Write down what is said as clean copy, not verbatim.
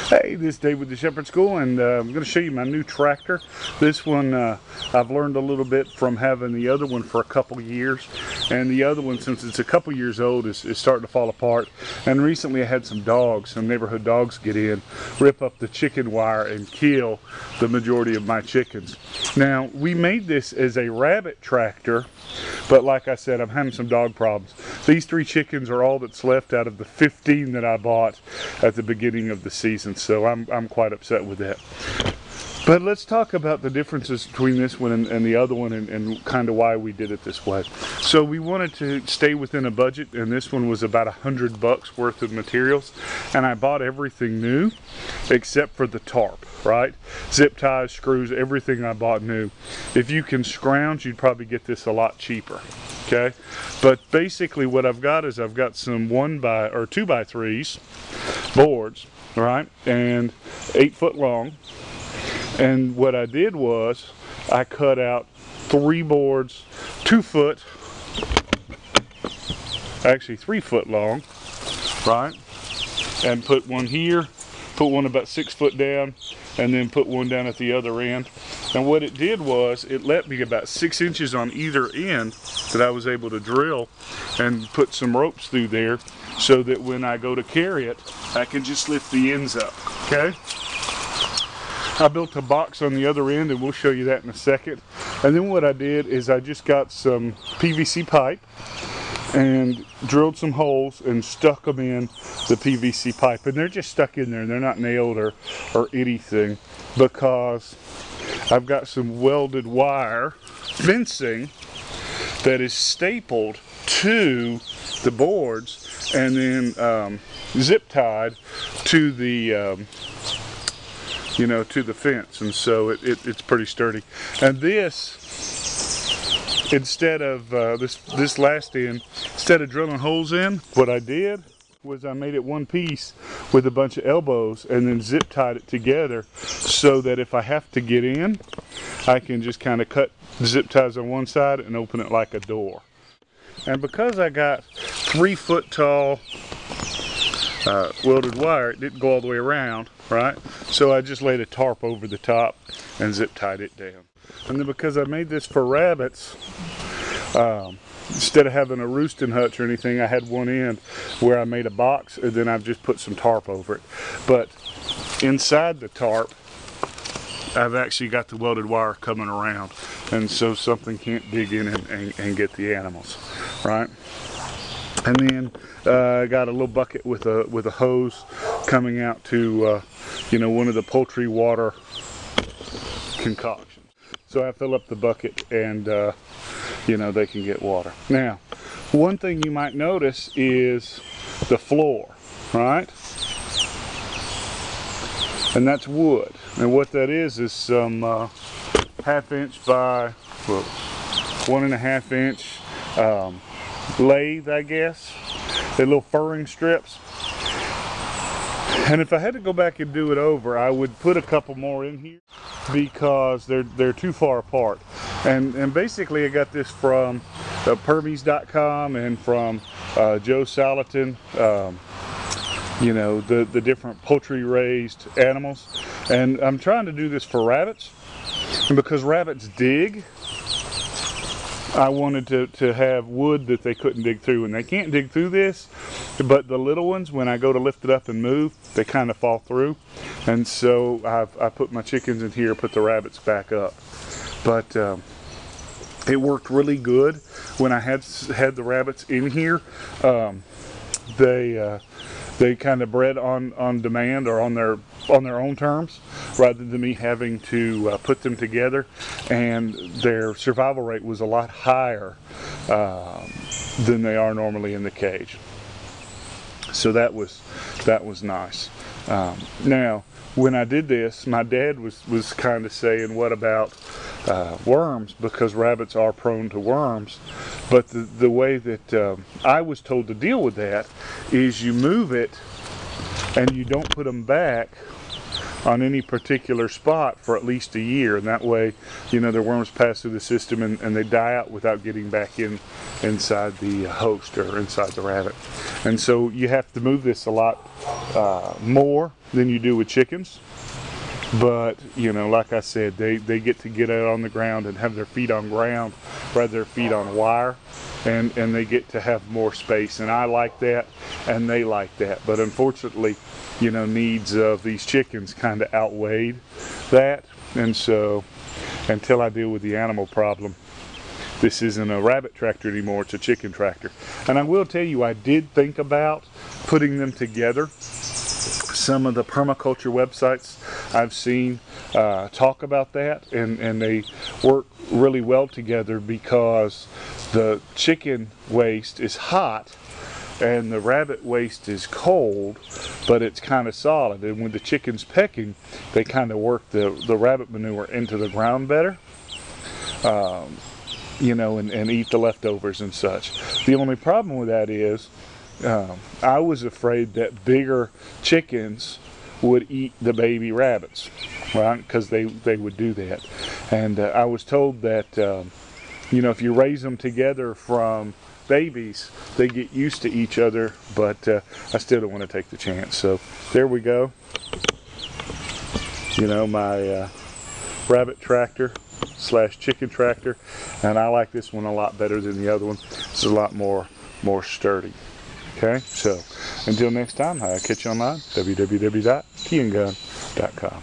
Hey, this is Dave with the Shepherd School, and I'm going to show you my new tractor. This one I've learned a little bit from having the other one for a couple years, and the other one, since it's a couple years old, is starting to fall apart. And recently I had some neighborhood dogs get in, rip up the chicken wire and kill the majority of my chickens. Now, we made this as a rabbit tractor, but like I said, I'm having some dog problems. These 3 chickens are all that's left out of the 15 that I bought at the beginning of the season, so I'm quite upset with that. But let's talk about the differences between this one and the other one, and kind of why we did it this way. So we wanted to stay within a budget, and this one was about $100 worth of materials, and I bought everything new except for the tarp, right? Zip ties, screws, everything I bought new. If you can scrounge, you'd probably get this a lot cheaper. Okay, but basically what I've got is I've got some 2x3s boards, right, and 8 foot long. And what I did was I cut out 3 boards, 2 foot, actually 3 foot long, right, and put one here, put one about 6 foot down, and then put one down at the other end. And what it did was it let me about 6 inches on either end that I was able to drill and put some ropes through there, so that when I go to carry it, I can just lift the ends up. Okay, I built a box on the other end, and we'll show you that in a second. And then what I did is I just got some PVC pipe and drilled some holes and stuck them in the PVC pipe, and they're just stuck in there, and they're not nailed or anything, because I've got some welded wire fencing that is stapled to the boards and then zip tied to the to the fence, and so it's pretty sturdy. And this, instead of this last end, instead of drilling holes in, what I did was I made it one piece with a bunch of elbows and then zip tied it together, so that if I have to get in, I can just kind of cut the zip ties on one side and open it like a door. And because I got 3 foot tall welded wire, it didn't go all the way around, right? So I just laid a tarp over the top and zip tied it down. And then because I made this for rabbits, instead of having a roosting hutch or anything, I had one end where I made a box, and then I've just put some tarp over it. But inside the tarp, I've actually got the welded wire coming around, and so something can't dig in and get the animals, right? And then I got a little bucket with a hose coming out to one of the poultry water concoctions. So I fill up the bucket, and they can get water. Now, one thing you might notice is the floor, right? And that's wood. And what that is some 1/2 inch by 1.5 inch lathe, I guess. They're little furring strips. And if I had to go back and do it over, I would put a couple more in here, because they're too far apart. And basically I got this from permies.com and from Joe Salatin, the different poultry raised animals. And I'm trying to do this for rabbits, and because rabbits dig, I wanted to have wood that they couldn't dig through, and they can't dig through this, but the little ones, when I go to lift it up and move, they kind of fall through. And so I put my chickens in here, put the rabbits back up. But it worked really good when I had the rabbits in here. They kind of bred on demand, or on their own terms, rather than me having to put them together, and their survival rate was a lot higher than they are normally in the cage. So that was nice. Now, when I did this, my dad was kind of saying, what about worms, because rabbits are prone to worms. But the way that I was told to deal with that is you move it and you don't put them back on any particular spot for at least a year, and that way, you know, their worms pass through the system and they die out without getting back inside the host or inside the rabbit. And so you have to move this a lot more than you do with chickens. But, you know, like I said, they get to get out on the ground and have their feet on ground rather than their feet on wire, and they get to have more space, and I like that and they like that. But unfortunately, you know, needs of these chickens kind of outweighed that, and so until I deal with the animal problem, this isn't a rabbit tractor anymore, it's a chicken tractor. And I will tell you, I did think about putting them together. Some of the permaculture websites I've seen talk about that, and they work really well together because the chicken waste is hot and the rabbit waste is cold, but it's kind of solid. And when the chicken's pecking, they kind of work the rabbit manure into the ground better, you know, and eat the leftovers and such. The only problem with that is I was afraid that bigger chickens would eat the baby rabbits, right? Because they would do that. And I was told that, you know, if you raise them together from babies, they get used to each other, but I still don't want to take the chance. So there we go. You know, my rabbit tractor / chicken tractor, and I like this one a lot better than the other one. It's a lot more sturdy. Okay, so until next time, I'll catch you online, www.keyandgun.com.